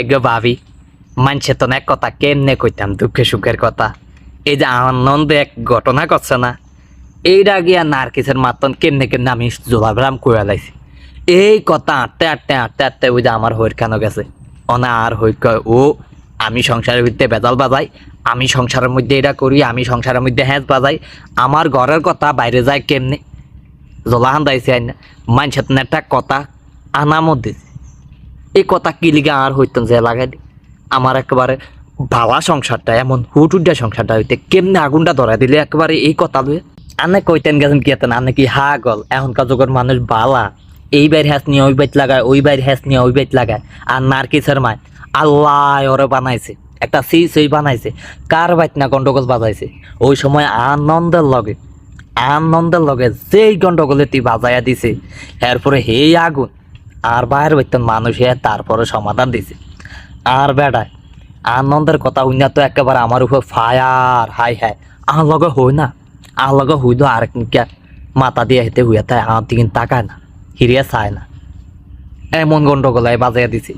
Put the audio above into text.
এগো ভাবি মানছে তো এক কথা কেমনে কইতাম দুঃখে সুখের কথা। এই যে আনন্দে এক ঘটনা করছে না, এইটা গিয়া নার্কিসের মাতন কেমনে কেমনে আমি জোলাবরাম কইয়া লাইছি। এই কথা আটতে আটতে আটতে আটতে ওই যে আমার হইর কেন গেছে অনা আর হই কয় ও আমি সংসারের ভিতরে বেজাল বাজাই, আমি সংসারের মধ্যে এটা করি, আমি সংসারের মধ্যে হ্যাঁচ বাজাই, আমার ঘরের কথা বাইরে যায় কেমনে জলাহান দাইছে আইনা মানছে তো একটা কথা আনা মধ্যে। এই কথা কি লিগে আর হইতেন যে লাগাই দি আমার একেবারে ভালা সংসারটা এমন হুটুডা সংসারটা হইতে কেমনে আগুনটা ধরা দিলে একেবারে এই কথা লুয়ে আনে কইতেন গেছেন কি এতেন আনে কি হা গল এখনকার যুগের মানুষ বালা এই বাইর হ্যাস নিয়ে ওই বাইট লাগায়, ওই বাইর হ্যাস নিয়ে ওই বাইট লাগায়। আর নার্কিসের মায় আল্লাহ ওরে বানাইছে একটা সেই বানাইছে কার বাইট না গন্ডগোল বাজাইছে ওই সময় আনন্দের লগে যেই গন্ডগোলে তুই বাজাইয়া দিছে এরপরে হেই আগুন আর বাইর বাইতেন মানুষ তারপরে সমাধান দিছে। আর বেড়ায় আনন্দের কথা হইনা তো একেবারে আমার উপর ফায়ার হাই হাই আর লগে হই না, আর লগে হইল আর মাথা দিয়ে হেঁটে হইয়া তাই আমার দিকে তাকায় না, হিরিয়া চায় না, এমন গন্ডগোলায় বাজাইয়া দিছে।